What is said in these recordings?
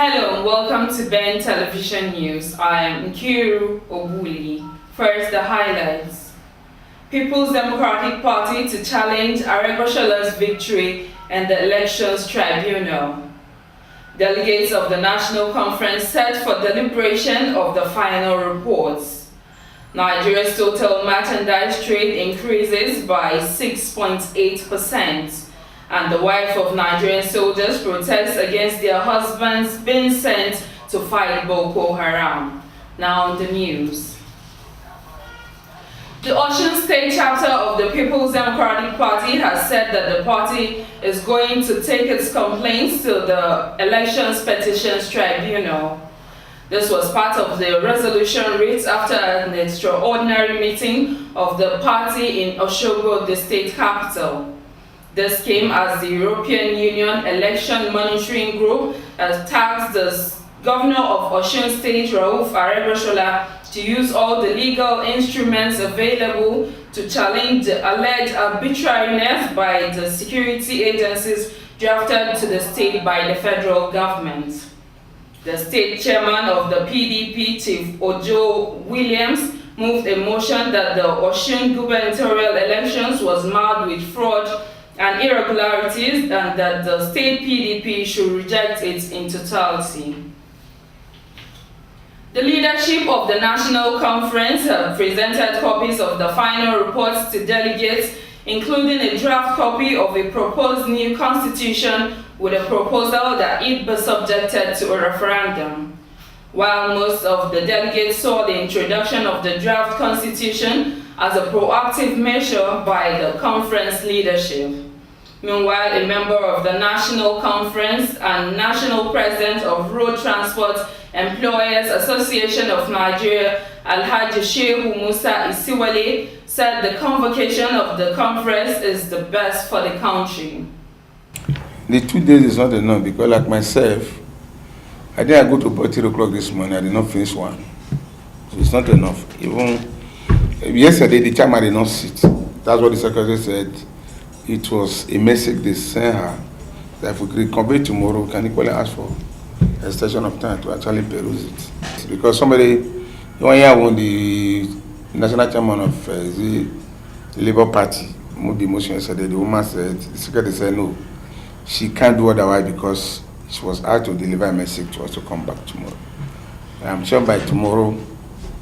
Hello and welcome to Ben Television News. I am Nkiru Obuli. First, the highlights. People's Democratic Party to challenge Aregbeshola's victory in the Elections Tribunal. Delegates of the National Conference set for deliberation of the final reports. Nigeria's total merchandise trade increases by 6.8%. And the wife of Nigerian soldiers protests against their husbands being sent to fight Boko Haram. Now the news. The Osun State chapter of the People's Democratic Party has said that the party is going to take its complaints to the Elections Petitions Tribunal. This was part of the resolution reached after an extraordinary meeting of the party in Osogbo, the state capital. This came as the European Union Election Monitoring Group has tasked the Governor of Osun State, Rauf Aregbesola, to use all the legal instruments available to challenge the alleged arbitrariness by the security agencies drafted to the state by the federal government. The state chairman of the PDP, Chief Ojo Williams, moved a motion that the Osun gubernatorial elections was marred with fraud and irregularities, and that the state PDP should reject it in totality. The leadership of the National Conference have presented copies of the final reports to delegates, including a draft copy of a proposed new constitution with a proposal that it be subjected to a referendum. While most of the delegates saw the introduction of the draft constitution as a proactive measure by the conference leadership. Meanwhile, a member of the National Conference and National President of Road Transport Employers Association of Nigeria, Alhaji Shehu Musa Isiwale, said the convocation of the conference is the best for the country. The 2 days is not enough because, like myself, I didn't go to about 3 o'clock this morning. I did not finish one. So it's not enough. Even yesterday, the chairman did not sit. That's what the secretary said. It was a message they sent her that if we could convey tomorrow, we can equally ask for a extension of time to actually peruse it. Because somebody, one year when the national chairman of the Labour Party moved the motion yesterday, the woman said, the secretary said no, she can't do otherwise because she was out to deliver a message to us to come back tomorrow. I'm sure by tomorrow,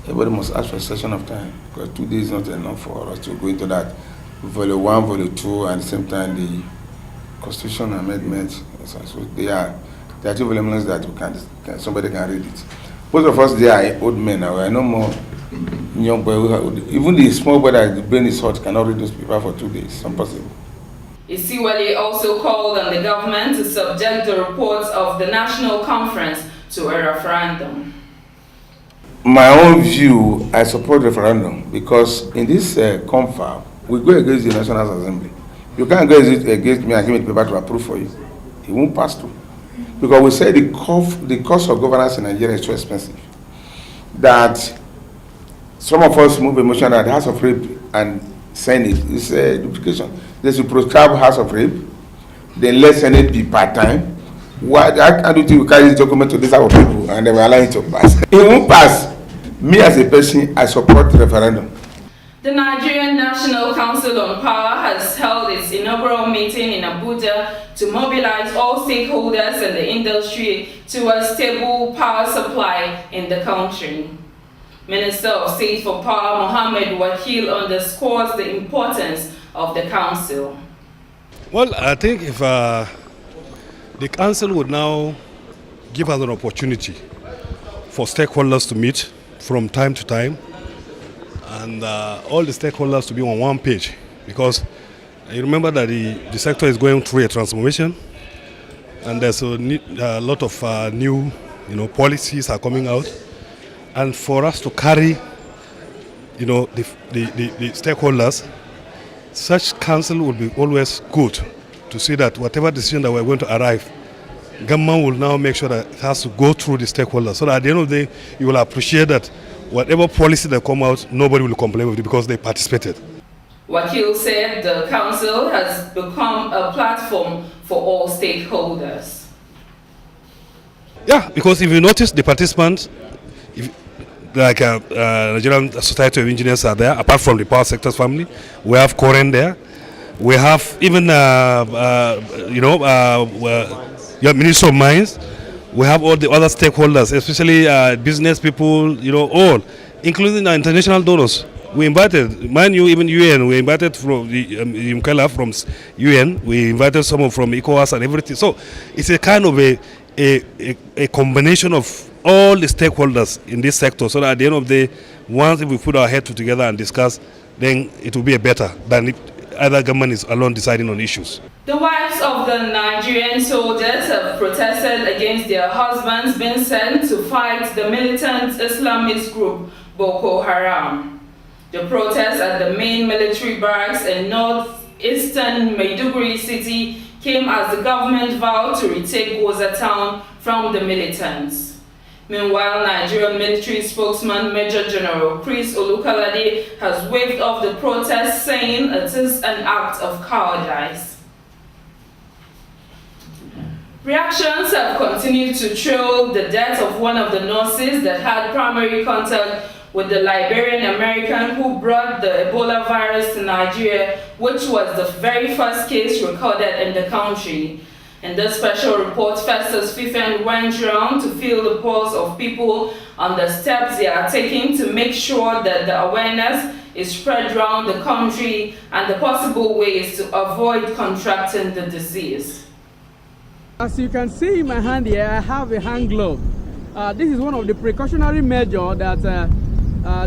everybody must ask for a session of time because 2 days is not enough for us to go into that. Volume 1, Volume 2, and at the same time the Constitution Amendment. So they are 2 volumes that somebody can read it. Most of us they are old men now. We are no more young boys. Even the small boy that the brain is hot cannot read those papers for 2 days. It's impossible. Isiwale also called on the government to subject the reports of the National Conference to a referendum. My own view, I support referendum because in this confab, we go against the National Assembly. You can't go against me and give me the paper to approve for you. It won't pass through. Because we say the cost of governance in Nigeria is too expensive. That some of us move a motion that the House of Rape and Senate is a duplication. They should proscribe House of Rape, then let Senate be part-time. Why I don't think we carry this document to this type of people and they will allow it to pass. It won't pass. Me as a person, I support the referendum. The Nigerian National Council on Power has held its inaugural meeting in Abuja to mobilize all stakeholders in the industry to a stable power supply in the country. Minister of State for Power Mohammed Wakil underscores the importance of the council. Well, I think if the council would now give us an opportunity for stakeholders to meet from time to time, and all the stakeholders to be on one page, because you remember that the sector is going through a transformation, and there's a lot of new policies are coming out, and for us to carry the stakeholders, such council would be always good to see that whatever decision that we're going to arrive, government will now make sure that it has to go through the stakeholders, so that at the end of the day you will appreciate that whatever policy that come out, nobody will complain with it because they participated. Wakil said the council has become a platform for all stakeholders. Yeah, because if you notice the participants, like Nigerian Society of Engineers are there, apart from the power sector's family. We have Koren there. We have even, your Minister of Mines. We have all the other stakeholders, especially business people, all, including the international donors. We invited, mind you, even UN. We invited from the Yumkela from UN. We invited someone from ECOWAS and everything. So it's a kind of a combination of all the stakeholders in this sector. So that at the end of the day, once we put our heads together and discuss, then it will be better than if either government is alone deciding on issues. The wives of the Nigerian soldiers have protested against their husbands being sent to fight the militant Islamist group Boko Haram. The protest at the main military barracks in northeastern Maiduguri city came as the government vowed to retake Goza town from the militants. Meanwhile, Nigerian military spokesman Major General Chris Olukalade has waved off the protest, saying it is an act of cowardice. Reactions have continued to trail the death of one of the nurses that had primary contact with the Liberian American who brought the Ebola virus to Nigeria, which was the very first case recorded in the country. In this special report, Festus Fifen went around to feel the pulse of people on the steps they are taking to make sure that the awareness is spread around the country and the possible ways to avoid contracting the disease. As you can see in my hand here, I have a hand glove. This is one of the precautionary measures that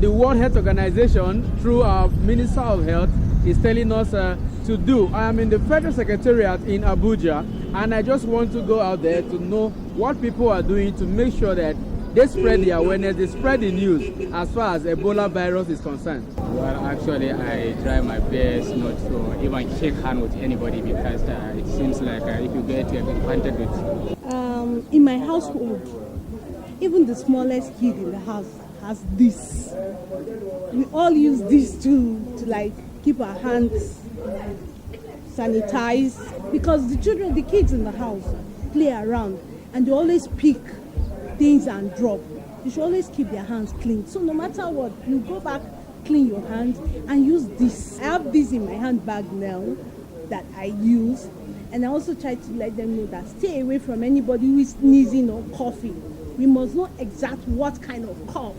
the World Health Organization, through our Minister of Health, is telling us to do. I am in the Federal Secretariat in Abuja, and I just want to go out there to know what people are doing to make sure that they spread the awareness, they spread the news as far as Ebola virus is concerned. Well, actually, I try my best not to even shake hands with anybody because it seems like if you get acquainted with. In my household, even the smallest kid in the house has this. We all use this to like keep our hands sanitized because the kids in the house play around and they always pick things and drop. You should always keep their hands clean. So no matter what, you go back, clean your hands and use this. I have this in my handbag now that I use, and I also try to let them know that stay away from anybody who is sneezing or coughing. We must know exactly what kind of cough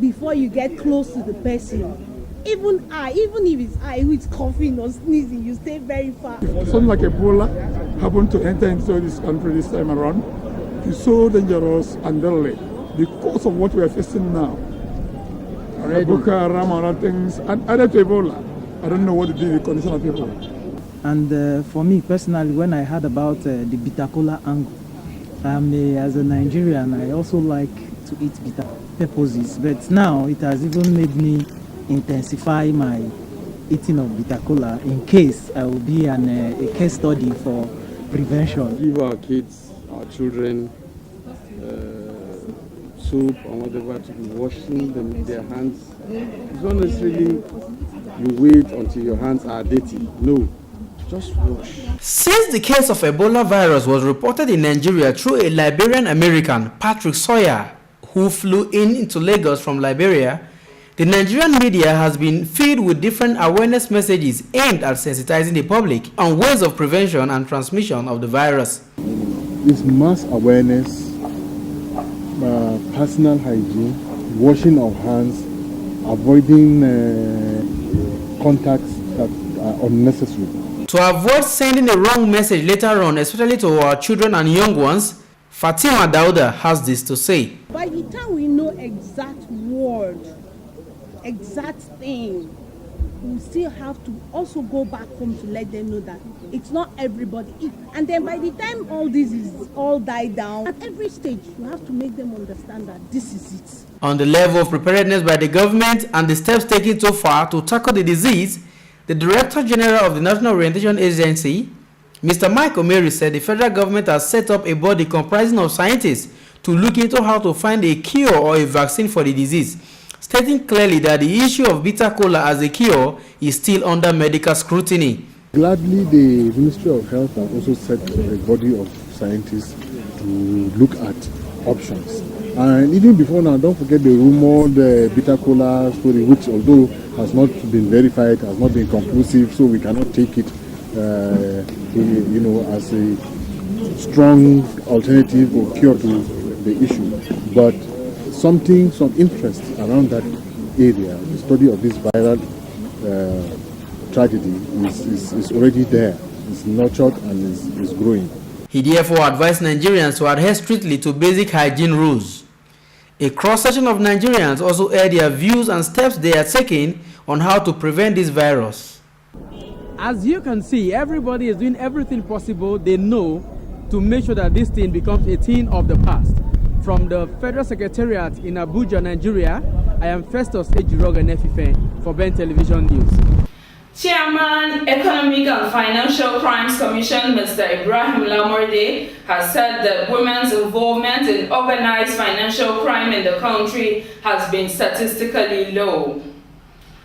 before you get close to the person. Even if it's I who is coughing or sneezing, you stay very far. Something like Ebola happened to enter into this country this time around. It's so dangerous and deadly because of what we are facing now. Boko Haram and other things, and added to Ebola. I don't know what to do with the condition of people. And for me personally, when I heard about the bitter cola angle, as a Nigerian, I also like to eat bitter purposes. But now it has even made me intensify my eating of bitter cola in case I will be a case study for prevention. Give our kids, our children, soup and whatever to be washing their hands. It's not necessarily you wait until your hands are dirty. No, just wash. Since the case of Ebola virus was reported in Nigeria through a Liberian American, Patrick Sawyer, who flew into Lagos from Liberia, the Nigerian media has been filled with different awareness messages aimed at sensitizing the public on ways of prevention and transmission of the virus. It's mass awareness, personal hygiene, washing of hands, avoiding contacts that are unnecessary. To avoid sending a wrong message later on, especially to our children and young ones, Fatima Dauda has this to say. By the time we know exact word, exact thing, we still have to also go back home to let them know that it's not everybody. And then by the time all this is all died down, at every stage you have to make them understand that this is it. On the level of preparedness by the government and the steps taken so far to tackle the disease, the Director General of the National Orientation Agency, Mr. Mike Omeri, said the federal government has set up a body comprising of scientists to look into how to find a cure or a vaccine for the disease, stating clearly that the issue of bitter cola as a cure is still under medical scrutiny. Gladly, the Ministry of Health has also set a body of scientists to look at options. And even before now, don't forget the rumored bitter cola story, which although has not been verified, has not been conclusive, so we cannot take it, as a strong alternative or cure to the issue. But some interest around that area, the study of this viral tragedy is already there. It's nurtured and is growing. He therefore advised Nigerians to adhere strictly to basic hygiene rules. A cross-section of Nigerians also aired their views and steps they are taking on how to prevent this virus. As you can see, everybody is doing everything possible they know to make sure that this thing becomes a thing of the past. From the Federal Secretariat in Abuja, Nigeria, I am Festus Ejiroga Nefife for Ben Television News. Chairman, Economic and Financial Crimes Commission, Mr. Ibrahim Lamorde, has said that women's involvement in organized financial crime in the country has been statistically low.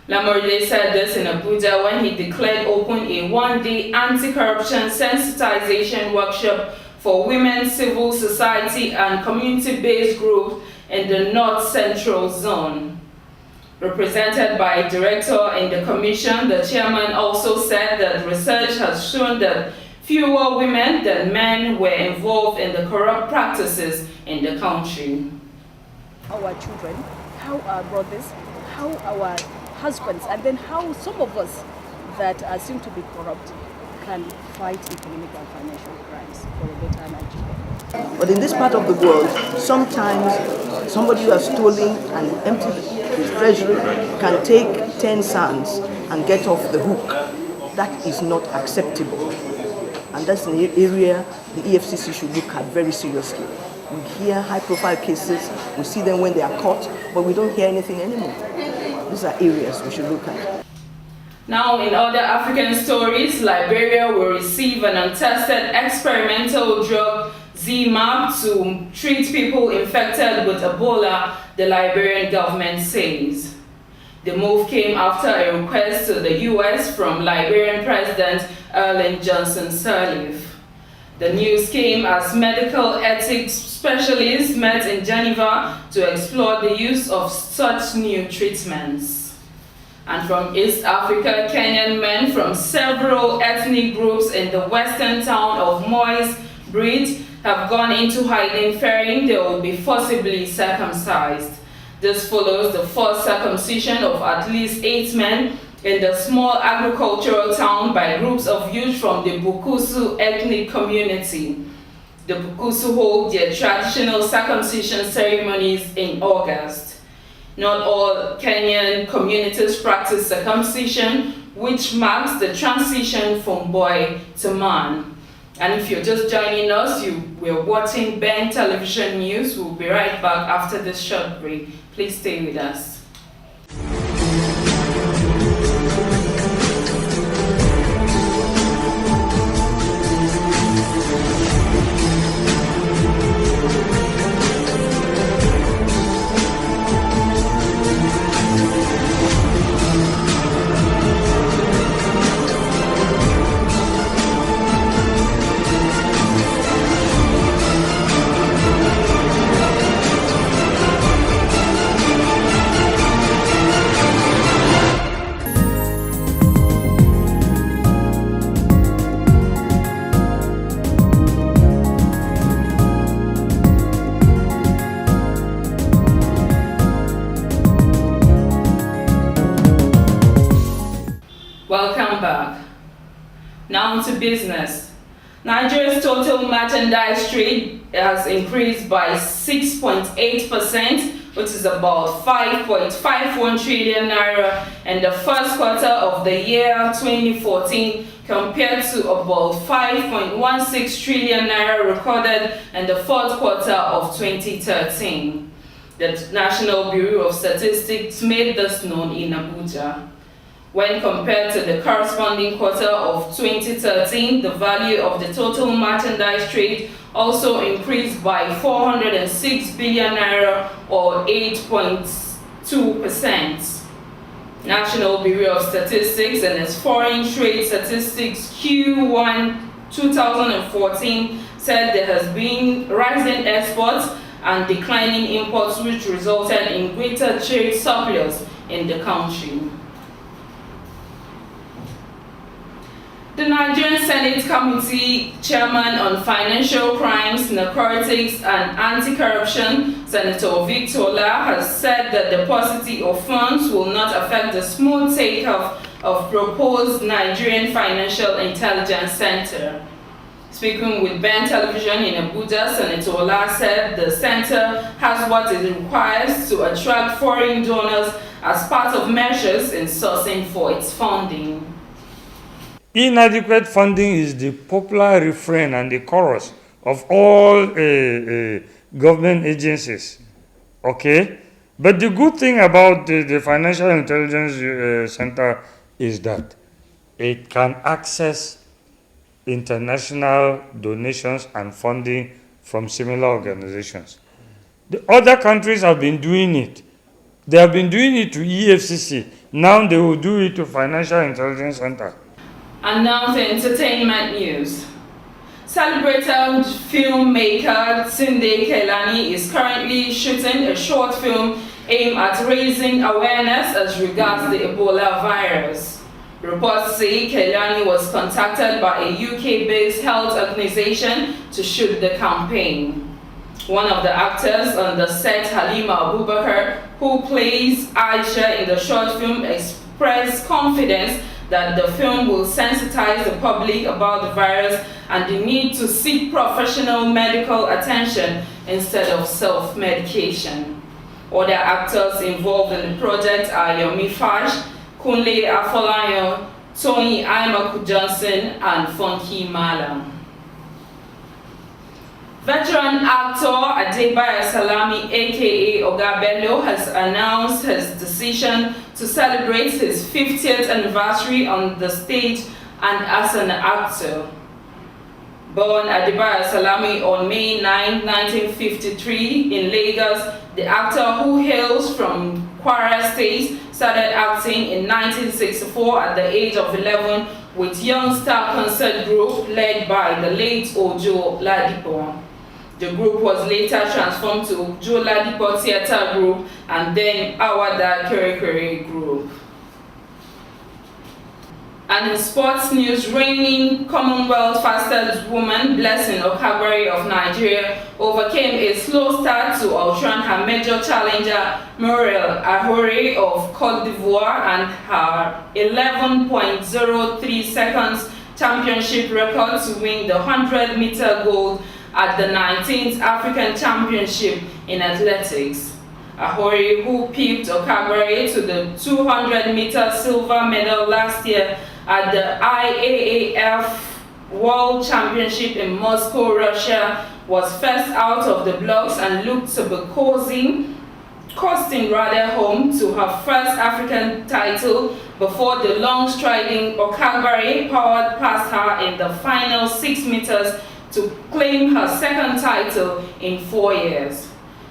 Lamorde said this in Abuja when he declared open a one-day anti-corruption sensitization workshop for women, civil society, and community-based groups in the North Central Zone. Represented by a director in the commission, the chairman also said that research has shown that fewer women than men were involved in the corrupt practices in the country. Our children, how our brothers, how our husbands, and then how some of us that seem to be corrupt can fight economic and financial crimes for a better Nigeria. But in this part of the world, sometimes somebody who has stolen and emptied his treasury can take 10 sands and get off the hook. That is not acceptable. And that's an area the EFCC should look at very seriously. We hear high-profile cases, we see them when they are caught, but we don't hear anything anymore. These are areas we should look at. Now, in other African stories, Liberia will receive an untested experimental drug, ZMapp, to treat people infected with Ebola, the Liberian government says. The move came after a request to the U.S. from Liberian President Ellen Johnson Sirleaf. The news came as medical ethics specialists met in Geneva to explore the use of such new treatments. And from East Africa, Kenyan men from several ethnic groups in the western town of Moise Bridge have gone into hiding, fearing they will be forcibly circumcised. This follows the forced circumcision of at least 8 men in the small agricultural town by groups of youth from the Bukusu ethnic community. The Bukusu hold their traditional circumcision ceremonies in August. Not all Kenyan communities practice circumcision, which marks the transition from boy to man. And if you're just joining us, we're watching Ben Television News. We'll be right back after this short break. Please stay with us. Welcome back. Now to business. Nigeria's total merchandise trade has increased by 6.8%, which is about 5.51 trillion naira in the first quarter of the year 2014, compared to about 5.16 trillion naira recorded in the fourth quarter of 2013. The National Bureau of Statistics made this known in Abuja. When compared to the corresponding quarter of 2013, the value of the total merchandise trade also increased by 406 billion naira or 8.2%. National Bureau of Statistics and its Foreign Trade Statistics Q1 2014 said there has been rising exports and declining imports, which resulted in greater trade surplus in the country. The Nigerian Senate Committee Chairman on Financial Crimes, Narcotics and Anti-Corruption, Senator Victor Ola, has said that the paucity of funds will not affect the smooth takeoff of proposed Nigerian Financial Intelligence Center. Speaking with Ben Television in Abuja, Senator Ola said the center has what it requires to attract foreign donors as part of measures in sourcing for its funding. Inadequate funding is the popular refrain and the chorus of all government agencies, okay? But the good thing about the Financial Intelligence Center is that it can access international donations and funding from similar organizations. The other countries have been doing it. They have been doing it to EFCC. Now they will do it to Financial Intelligence Center. And now the entertainment news. Celebrated filmmaker Tunde Kailani is currently shooting a short film aimed at raising awareness as regards the Ebola virus. Reports say Kailani was contacted by a UK-based health organization to shoot the campaign. One of the actors on the set, Halima Abubakar, who plays Aisha in the short film, expressed confidence that the film will sensitize the public about the virus and the need to seek professional medical attention instead of self-medication. Other actors involved in the project are Yomi Fash, Kunle Afolayan, Tony Aimaku Johnson, and Funky Malam. Veteran actor Adebayo Salami, aka Oga Bello, has announced his decision to celebrate his 50th anniversary on the stage and as an actor. Born Adebayo Salami on May 9, 1953 in Lagos, the actor, who hails from Kwara State, started acting in 1964 at the age of 11 with Young Star Concert Group led by the late Ojo Ladipo. The group was later transformed to Joe Ladipo Theatre Group and then Awada Kerekere Group. And in sports news, reigning Commonwealth fastest woman Blessing Okagbare of Nigeria overcame a slow start to outrun her major challenger Muriel Ahore of Cote d'Ivoire and her 11.03 seconds championship record to win the 100-meter gold at the 19th African Championship in Athletics. Ahore, who pipped Okagbare to the 200-meter silver medal last year at the IAAF World Championship in Moscow, Russia, was first out of the blocks and looked to be coasting home to her first African title before the long-striding Okagbare powered past her in the final 6 meters to claim her second title in 4 years.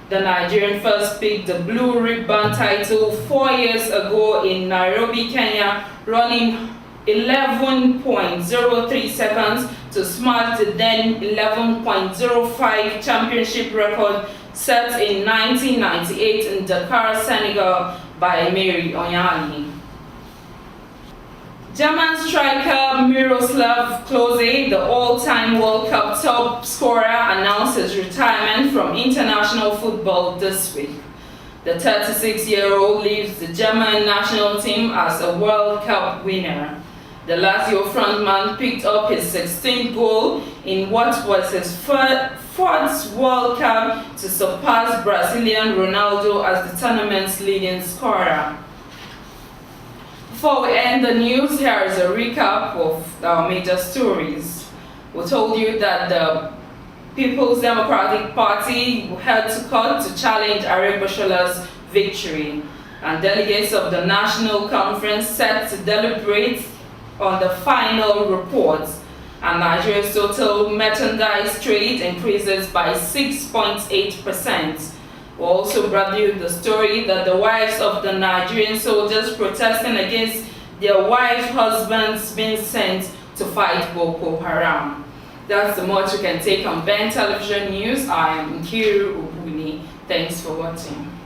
The Nigerian first picked the Blue Ribbon title 4 years ago in Nairobi, Kenya, running 11.03 seconds to smash the then 11.05 championship record set in 1998 in Dakar, Senegal by Mary Onyali. German striker Miroslav Klose, the all-time World Cup top scorer, announced his retirement from international football this week. The 36-year-old leaves the German national team as a World Cup winner. The Lazio frontman picked up his 16th goal in what was his fourth World Cup to surpass Brazilian Ronaldo as the tournament's leading scorer. Before we end the news, here is a recap of our major stories. We told you that the People's Democratic Party held to court to challenge Aregbesol's victory, and delegates of the National Conference set to deliberate on the final reports, and Nigeria's total merchandise trade increases by 6.8%. We also brought you the story that the wives of the Nigerian soldiers protesting against their wives' husbands being sent to fight Boko Haram. That's the much you can take on Ben Television News. I am Nkiru Ubuni. Thanks for watching.